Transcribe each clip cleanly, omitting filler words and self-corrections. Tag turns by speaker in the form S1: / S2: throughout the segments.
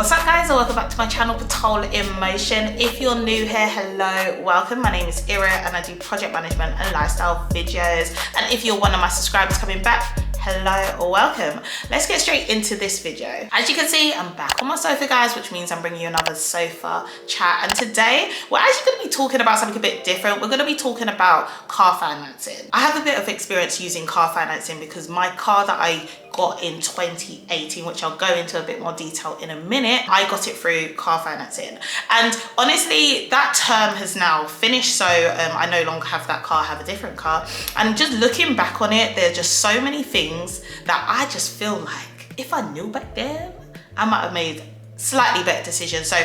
S1: What's up guys, and welcome back to my channel, Pitol in Motion. If you're new here, hello, welcome. My name is Ira and I do project management and lifestyle videos. And if you're one of my subscribers coming back, hello or welcome. Let's get straight into this video. As you can see, I'm back on my sofa guys, which means I'm bringing you another sofa chat. And today we're actually going to be talking about something a bit different. We're going to be talking about car financing. I have a bit of experience using car financing because my car that I got in 2018, which I'll go into a bit more detail in a minute, I got it through car financing. And honestly, that term has now finished, so I no longer have that car, I have a different car. And just looking back on it, there are just so many things that I just feel like if I knew back then, I might have made slightly better decisions. So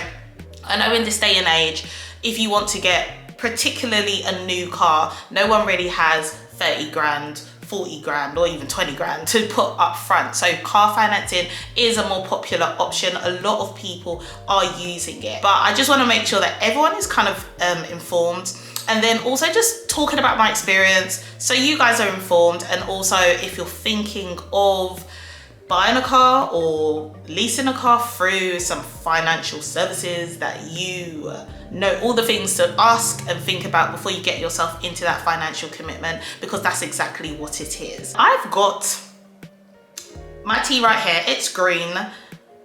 S1: I know in this day and age, if you want to get particularly a new car, no one really has 30 grand, 40 grand or even 20 grand to put up front. So car financing is a more popular option. A lot of people are using it, but I just want to make sure that everyone is kind of informed, and then also just talking about my experience so you guys are informed. And also if you're thinking of buying a car or leasing a car through some financial services, that you know all the things to ask and think about before you get yourself into that financial commitment, because that's exactly what it is. I've got my tea right here, it's green.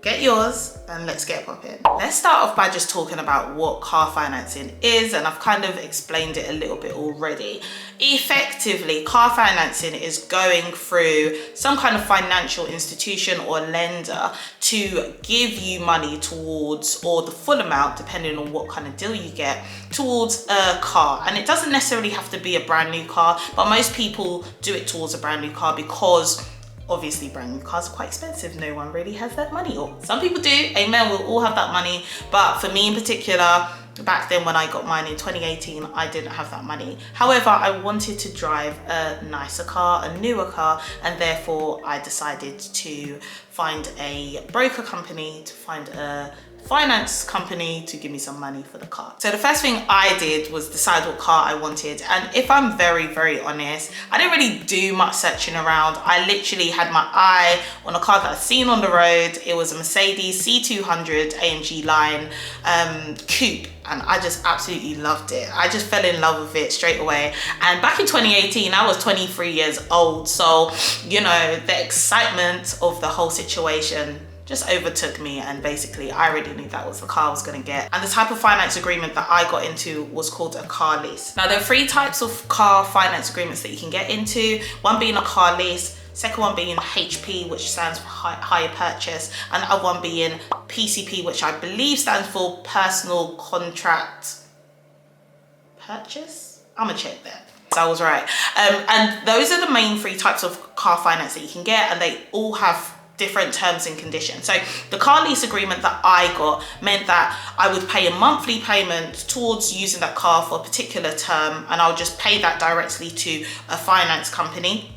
S1: Get yours and let's get popping. Let's start off by just talking about what car financing is, and I've kind of explained it a little bit already. Effectively, car financing is going through some kind of financial institution or lender to give you money towards, or the full amount depending on what kind of deal you get, towards a car. And it doesn't necessarily have to be a brand new car, but most people do it towards a brand new car because obviously brand new cars are quite expensive. No one really has that money, or some people do, amen, we'll all have that money. But for me in particular, back then when I got mine in 2018, I didn't have that money. However, I wanted to drive a nicer car, a newer car, and therefore I decided to find a broker company, to find a finance company to give me some money for the car. So the first thing I did was decide what car I wanted. And if I'm very honest, I didn't really do much searching around. I literally had my eye on a car that I'd seen on the road. It was a Mercedes C200 AMG line coupe, and I just absolutely loved it. I just fell in love with it straight away. And back in 2018, I was 23 years old. So, you know, the excitement of the whole situation just overtook me, and basically I already knew that was the car I was going to get. And the type of finance agreement that I got into was called a car lease. Now there are three types of car finance agreements that you can get into, one being a car lease, second one being HP, which stands for hire purchase, and the other one being PCP, which I believe stands for personal contract purchase. I'm gonna check that. So I was right. And those are the main three types of car finance that you can get, and they all have different terms and conditions. So the car lease agreement that I got meant that I would pay a monthly payment towards using that car for a particular term, and I'll just pay that directly to a finance company.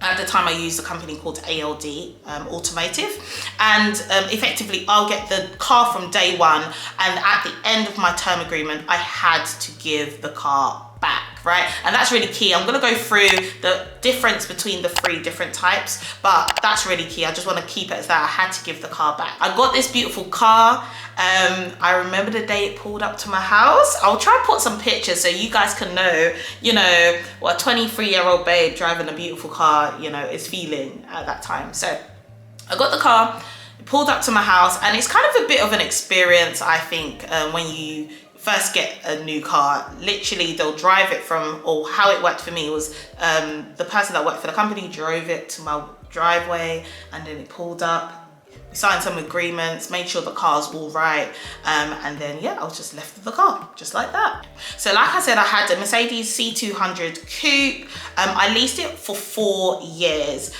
S1: At the time I used a company called ALD, Automotive, and effectively I'll get the car from day one, and at the end of my term agreement I had to give the car back, right? And that's really key. I'm gonna go through the difference between the three different types, but that's really key. I just want to keep it as that. I had to give the car back. I got this beautiful car. I remember the day it pulled up to my house. I'll try and put some pictures so you guys can know, you know, what a 23-year-old babe driving a beautiful car, you know, is feeling at that time. So I got the car, it pulled up to my house, and it's kind of a bit of an experience, I think, when you first get a new car. Literally they'll drive it from, or how it worked for me was the person that worked for the company drove it to my driveway, and then it pulled up. We signed some agreements, made sure the car's all right, and then yeah, I was just left with the car, just like that. So like I said, I had a Mercedes C200 coupe. I leased it for 4 years.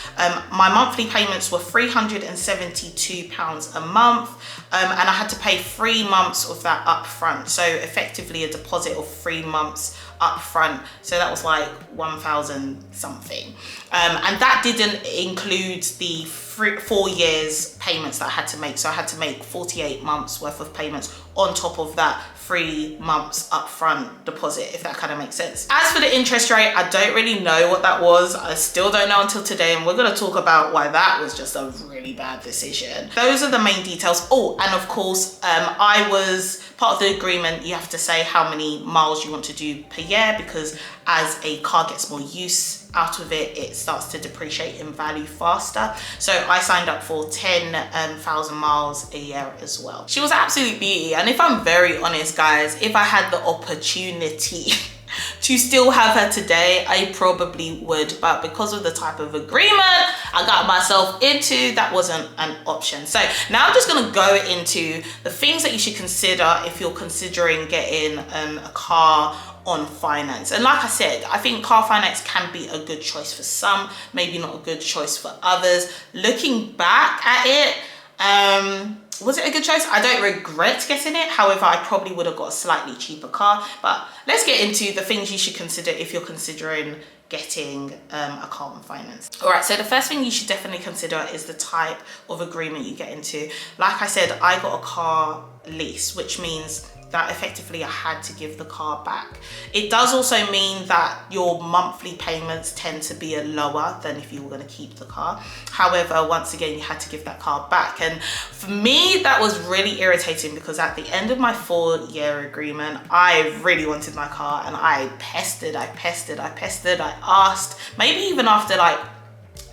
S1: My monthly payments were £372 a month, and I had to pay 3 months of that up front. So effectively a deposit of 3 months up front. So that was like 1,000 something. And that didn't include the 4 years payments that I had to make. So I had to make 48 months worth of payments on top of that 3 months upfront deposit, if that kind of makes sense. As for the interest rate, I don't really know what that was. I still don't know until today, and we're going to talk about why that was just a really bad decision. Those are the main details. Oh, and of course, I was part of the agreement. You have to say how many miles you want to do per year, because as a car gets more use out of it, it starts to depreciate in value faster. So I signed up for 10,000 miles a year as well. She was absolute beauty, and if I'm very honest, guys, if I had the opportunity to still have her today, I probably would, but because of the type of agreement I got myself into, that wasn't an option. So now I'm just going to go into the things that you should consider if you're considering getting a car on finance. And like I said, I think car finance can be a good choice for some, maybe not a good choice for others. Looking back at it, was it a good choice? I don't regret getting it. However, I probably would have got a slightly cheaper car. But let's get into the things you should consider if you're considering getting a car on finance. All right, so the first thing you should definitely consider is the type of agreement you get into. Like I said, I got a car lease, which means that effectively I had to give the car back. It does also mean that your monthly payments tend to be lower than if you were going to keep the car. However, once again, you had to give that car back. And for me, that was really irritating, because at the end of my 4-year agreement, I really wanted my car, and I pestered, I asked, maybe even after like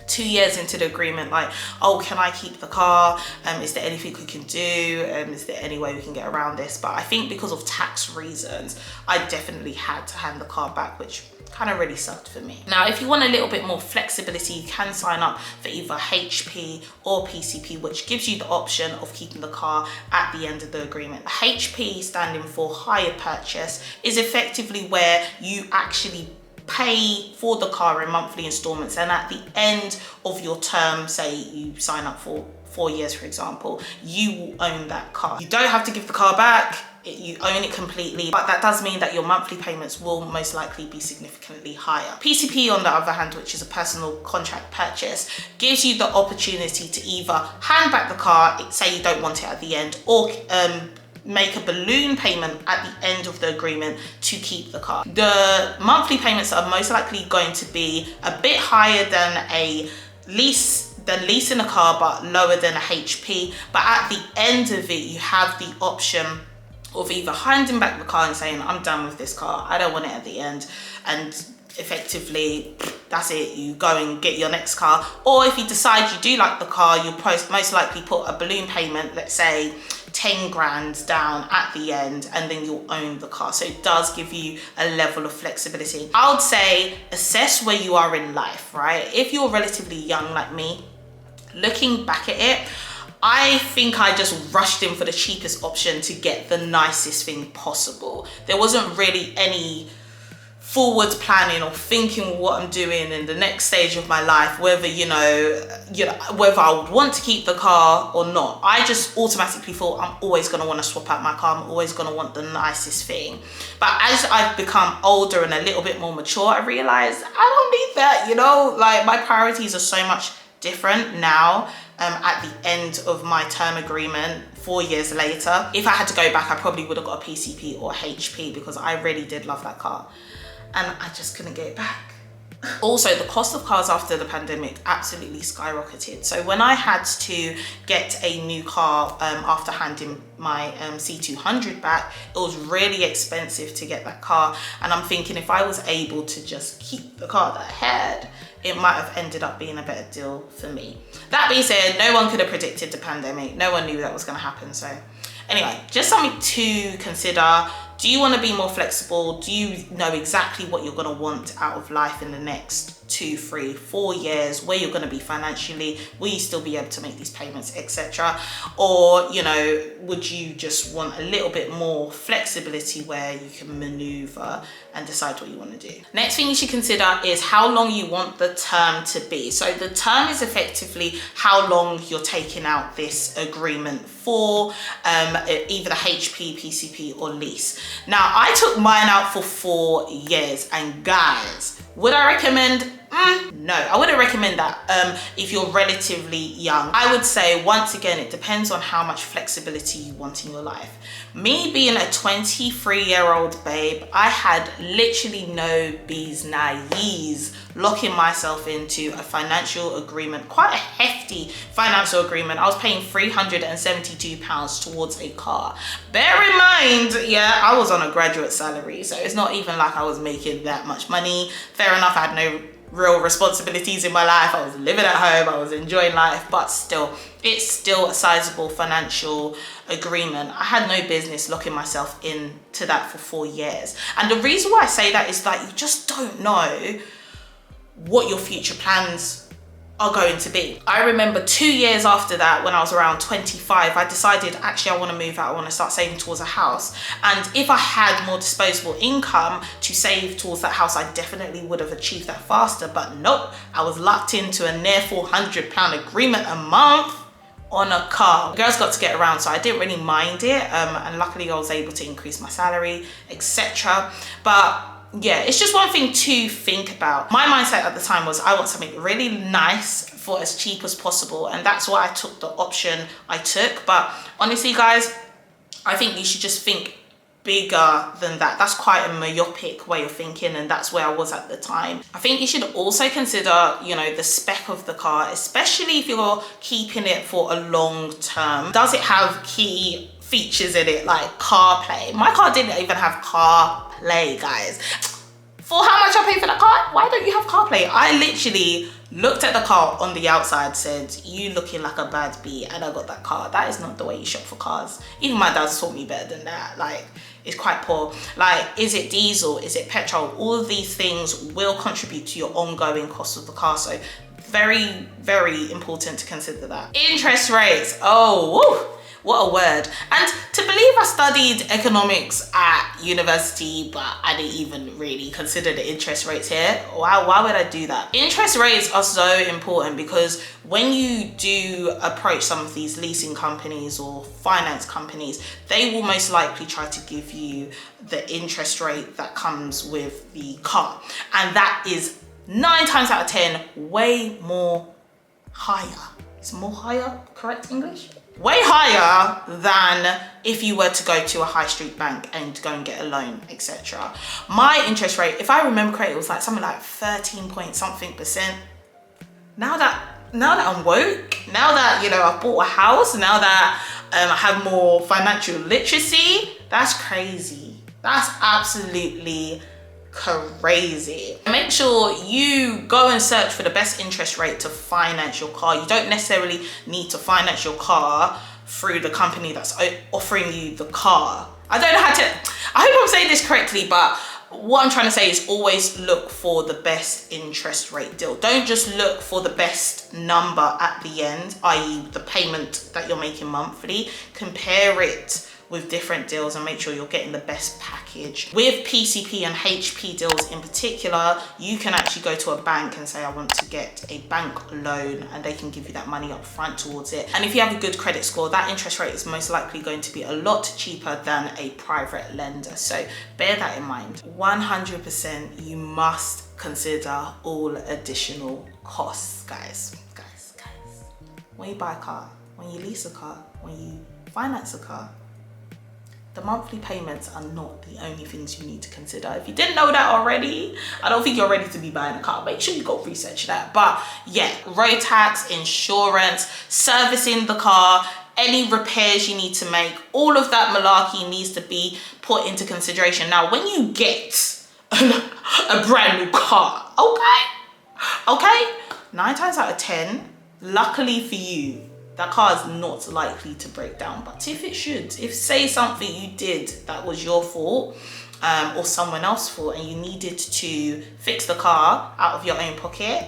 S1: 2 years into the agreement, like, oh, can I keep the car? Is there anything we can do? Is there any way we can get around this? But I think because of tax reasons, I definitely had to hand the car back, which kind of really sucked for me. Now, if you want a little bit more flexibility, you can sign up for either HP or PCP, which gives you the option of keeping the car at the end of the agreement. HP, standing for hire purchase, is effectively where you actually pay for the car in monthly installments, and at the end of your term, say you sign up for 4 years, for example, you will own that car. You don't have to give the car back, you own it completely, but that does mean that your monthly payments will most likely be significantly higher. PCP, on the other hand, which is a personal contract purchase, gives you the opportunity to either hand back the car, say you don't want it at the end, or make a balloon payment at the end of the agreement to keep the car. The monthly payments are most likely going to be a bit higher than leasing a car, but lower than a HP. But at the end of it, you have the option of either handing back the car and saying, I'm done with this car, I don't want it at the end, and effectively that's it, you go and get your next car. Or if you decide you do like the car, you'll most likely put a balloon payment, let's say 10 grand down at the end, and then you'll own the car. So it does give you a level of flexibility. I would say assess where you are in life, right? If you're relatively young like me, looking back at it, I think I just rushed in for the cheapest option to get the nicest thing possible. There wasn't really any forward planning or thinking what I'm doing in the next stage of my life, whether whether I would want to keep the car or not. I just automatically thought I'm always going to want to swap out my car, I'm always going to want the nicest thing. But as I've become older and a little bit more mature, I realized I don't need that, like my priorities are so much different now. At the end of my term agreement 4 years later, if I had to go back, I probably would have got a PCP or a HP, because I really did love that car and I just couldn't get it back. Also, the cost of cars after the pandemic absolutely skyrocketed. So when I had to get a new car after handing my C200 back, it was really expensive to get that car. And I'm thinking, if I was able to just keep the car that I had, it might have ended up being a better deal for me. That being said, no one could have predicted the pandemic. No one knew that was going to happen. So anyway, just something to consider. Do you want to be more flexible? Do you know exactly what you're going to want out of life in the next 2, 3, 4 years, where you're going to be financially? Will you still be able to make these payments, etc.? Or, would you just want a little bit more flexibility where you can maneuver and decide what you want to do? Next thing you should consider is how long you want the term to be. So the term is effectively how long you're taking out this agreement for, either the HP, PCP or lease. Now, I took mine out for 4 years, and guys, would I recommend? No, I wouldn't recommend that if you're relatively young. I would say, once again, it depends on how much flexibility you want in your life. Me being a 23-year-old babe, I had literally no bees naives locking myself into a financial agreement, quite a hefty financial agreement. I was paying £372 towards a car. Bear in mind, yeah, I was on a graduate salary, so it's not even like I was making that much money. Fair enough, I had no real responsibilities in my life. I was living at home, I was enjoying life, but still, it's still a sizable financial agreement. I had no business locking myself into that for 4 years. And the reason why I say that is that you just don't know what your future plans are going to be. I remember 2 years after that, when I was around 25, I decided actually I want to move out, I want to start saving towards a house. And if I had more disposable income to save towards that house, I definitely would have achieved that faster. But nope, I was locked into a near £400 agreement a month on a car. Girls got to get around, so I didn't really mind it, and luckily I was able to increase my salary, etc. But yeah, it's just one thing to think about. My mindset at the time was I want something really nice for as cheap as possible, and that's why I took the option I took. But honestly, guys, I think you should just think bigger than that. That's quite a myopic way of thinking, and that's where I was at the time. I think you should also consider, you know, the spec of the car, especially if you're keeping it for a long term. Does it have key features in it like CarPlay? My car didn't even have CarPlay, guys. For how much I paid for that car, why don't you have CarPlay? I literally looked at the car on the outside, said, you looking like a bad bee, and I got that car. That is not the way you shop for cars. Even my dad's taught me better than that. Like, it's quite poor. Like, is it diesel? Is it petrol? All of these things will contribute to your ongoing cost of the car. So very, very important to consider that. Interest rates. Oh, woo. What a word. And to believe I studied economics at university, but I didn't even really consider the interest rates here. Why would I do that? Interest rates are so important because when you do approach some of these leasing companies or finance companies, they will most likely try to give you the interest rate that comes with the car. And that is 9 times out of 10 way more higher. Is more higher correct English? Way higher than if you were to go to a high street bank and go and get a loan, etc. My interest rate, if I remember correctly, it was like something like 13 point something %. Now that I'm woke, now that, you know, I've bought a house, now that I have more financial literacy, that's crazy. That's absolutely crazy. Make sure you go and search for the best interest rate to finance your car. You don't necessarily need to finance your car through the company that's offering you the car. I don't know how to, I hope I'm saying this correctly, but what I'm trying to say is always look for the best interest rate deal. Don't just look for the best number at the end, i.e. the payment that you're making monthly. Compare it with different deals and make sure you're getting the best package. With PCP and HP deals in particular, you can actually go to a bank and say, I want to get a bank loan, and they can give you that money up front towards it. And if you have a good credit score, that interest rate is most likely going to be a lot cheaper than a private lender. So bear that in mind. 100% you must consider all additional costs, guys. When you buy a car, when you lease a car, when you finance a car, the monthly payments are not the only things you need to consider. If you didn't know that already, I don't think you're ready to be buying a car. Make sure you go research that. But yeah, road tax, insurance, servicing the car, any repairs you need to make, all of that malarkey needs to be put into consideration. Now, when you get a brand new car, okay, 9 times out of 10, luckily for you, that car is not likely to break down. But if it should, if say something you did that was your fault or someone else's fault, and you needed to fix the car out of your own pocket,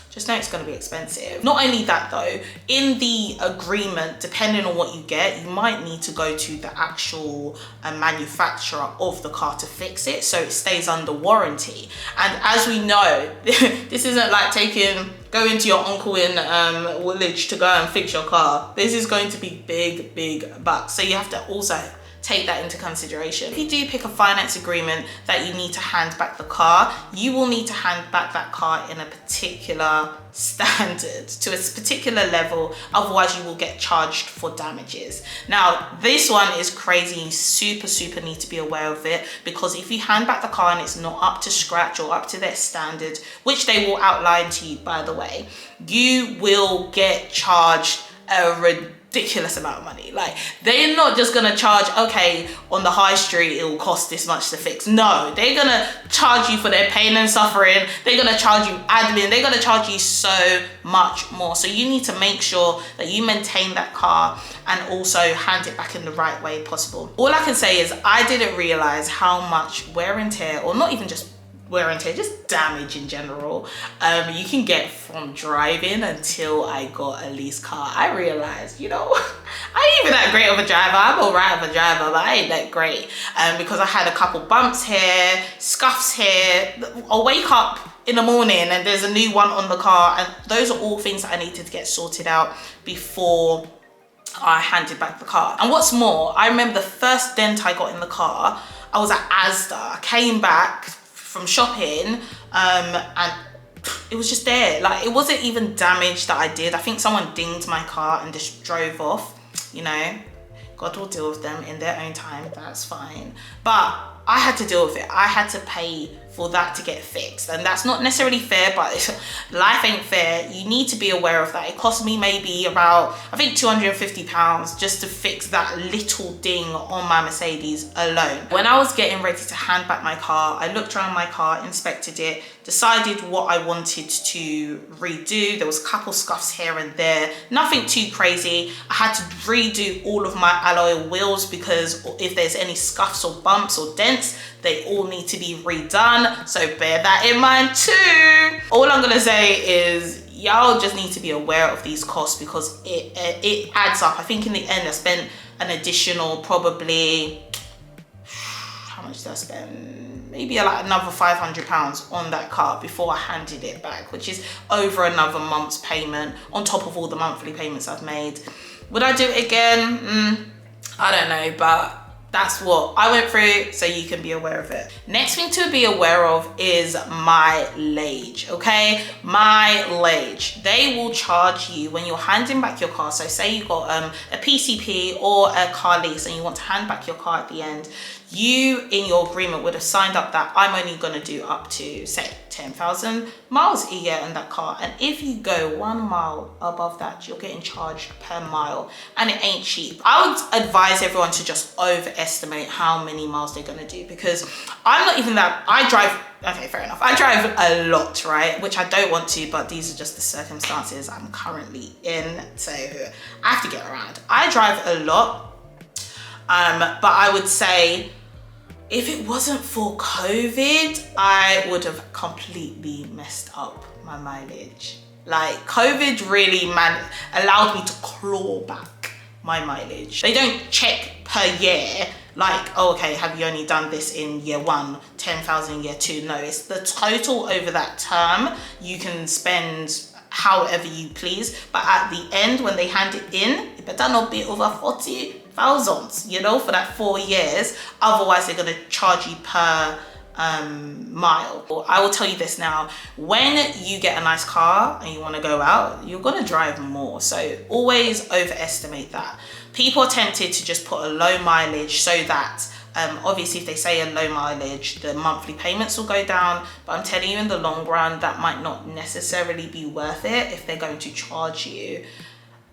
S1: just know it's going to be expensive. Not only that though, in the agreement, depending on what you get, you might need to go to the actual manufacturer of the car to fix it, so it stays under warranty. And as we know, this isn't like going to your uncle in Woolwich to go and fix your car. This is going to be big bucks. So you have to also take that into consideration. If you do pick a finance agreement that you need to hand back the car, you will need to hand back that car in a particular standard, to a particular level, otherwise you will get charged for damages. Now this one is crazy. You super need to be aware of it, because if you hand back the car and it's not up to scratch or up to their standard, which they will outline to you, by the way, you will get charged a ridiculous amount of money. Like, they're not just gonna charge, okay, on the high street it will cost this much to fix. No, they're gonna charge you for their pain and suffering. They're gonna charge you admin. They're gonna charge you so much more. So you need to make sure that you maintain that car and also hand it back in the right way possible. All I can say is I didn't realize how much wear and tear, or not even just wear and tear, just damage in general, you can get from driving until I got a lease car. I realized, you know, I ain't even that great of a driver. I'm all right of a driver, but I ain't that great, because I had a couple bumps here, scuffs here. I'll wake up in the morning and there's a new one on the car, and those are all things that I needed to get sorted out before I handed back the car. And what's more, I remember the first dent I got in the car, I was at Asda. I came back from shopping, and it was just there. Like, it wasn't even damage that I did. I think someone dinged my car and just drove off. You know, God will deal with them in their own time, that's fine. But I had to deal with it. I had to pay for that to get fixed, and that's not necessarily fair, but life ain't fair. You need to be aware of that. It cost me maybe about, I think, £250 just to fix that little ding on my Mercedes alone. When I was getting ready to hand back my car, I looked around my car, inspected it, decided what I wanted to redo. There was a couple scuffs here and there, nothing too crazy. I had to redo all of my alloy wheels, because if there's any scuffs or bumps or dents, they all need to be redone, so bear that in mind too. All I'm gonna say is y'all just need to be aware of these costs, because it adds up. I think in the end I spent an additional probably, how much did I spend? Maybe like another £500 on that car before I handed it back, which is over another month's payment on top of all the monthly payments I've made. Would I do it again? I don't know, but that's what I went through, so you can be aware of it. Next thing to be aware of is mileage, okay? Mileage. They will charge you when you're handing back your car. So say you got a PCP or a car lease and you want to hand back your car at the end, you in your agreement would have signed up that I'm only going to do up to, say, 10,000 miles a year in that car. And if you go 1 mile above that, you're getting charged per mile, and it ain't cheap. I would advise everyone to just overestimate how many miles they're going to do, because I'm not even that, I drive, okay, fair enough, I drive a lot, right? Which I don't want to, but these are just the circumstances I'm currently in, so I have to get around. I drive a lot, but I would say, if it wasn't for COVID, I would have completely messed up my mileage. Like, COVID really allowed me to claw back my mileage. They don't check per year, like, oh, okay, have you only done this in year 1, 10,000 in year 2? No, it's the total over that term. You can spend however you please, but at the end, when they hand it in, it better not be over 40,000, you know, for that 4 years. Otherwise, they're going to charge you per mile. I will tell you this now, when you get a nice car and you want to go out, you're going to drive more. So always overestimate that. People are tempted to just put a low mileage so that obviously if they say a low mileage, the monthly payments will go down, but I'm telling you, in the long run, that might not necessarily be worth it if they're going to charge you,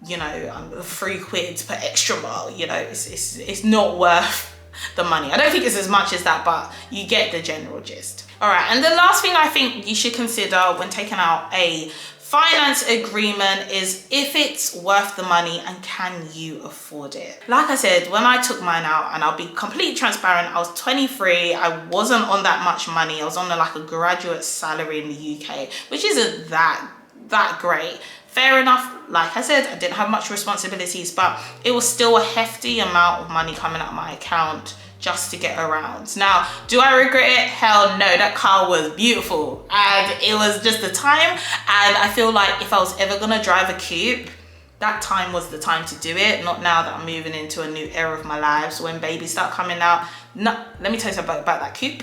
S1: you know, £3 per extra mile. You know, it's not worth the money. I don't think it's as much as that, but you get the general gist. All right, and the last thing I think you should consider when taking out a finance agreement is if it's worth the money and can you afford it. Like I said, when I took mine out, and I'll be completely transparent, I was 23, I wasn't on that much money. I was on like a graduate salary in the UK, which isn't that great. Fair enough, like I said, I didn't have much responsibilities, but it was still a hefty amount of money coming out of my account just to get around. Now, do I regret it? Hell no, that car was beautiful and it was just the time. And I feel like if I was ever gonna drive a coupe, that time was the time to do it, not now that I'm moving into a new era of my lives when babies start coming out. No, let me tell you something about that coupe.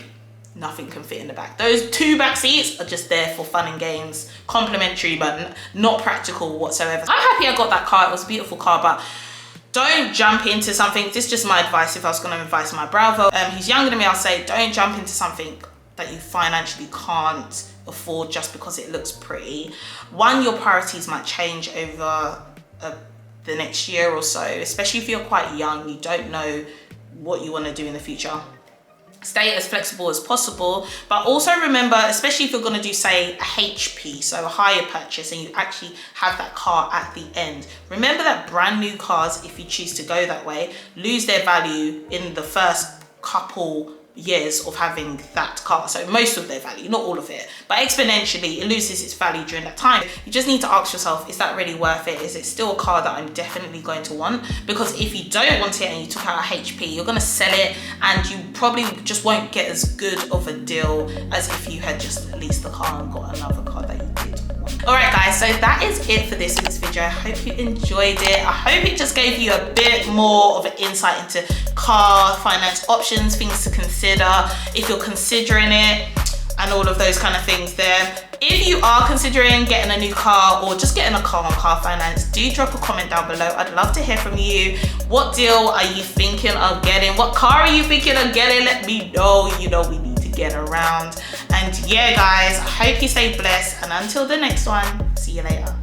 S1: Nothing can fit in the back. Those 2 back seats are just there for fun and games, complimentary, but not practical whatsoever. I'm happy I got that car. It was a beautiful car, but don't jump into something. This is just my advice. If I was going to advise my brother, he's younger than me, I'll say don't jump into something that you financially can't afford just because it looks pretty. One, your priorities might change over the next year or so, especially if you're quite young, you don't know what you want to do in the future. Stay as flexible as possible, but also remember, especially if you're going to do, say, a HP, so a hire purchase, and you actually have that car at the end, remember that brand new cars, if you choose to go that way, lose their value in the first couple years of having that car. So most of their value, not all of it, but exponentially it loses its value during that time. You just need to ask yourself, is that really worth it? Is it still a car that I'm definitely going to want? Because if you don't want it and you took out a HP, you're going to sell it and you probably just won't get as good of a deal as if you had just leased the car and got another car that you did want. All right guys, so that is it for this week's video. I hope you enjoyed it. I hope it just gave you a bit more of an insight into car finance options, things to consider if you're considering it, and all of those kind of things there. If you are considering getting a new car or just getting a car on car finance, do drop a comment down below. I'd love to hear from you. What deal are you thinking of getting? What car are you thinking of getting? Let me know. You know we need to get around. And yeah guys, I hope you stay blessed, and until the next one, see you later.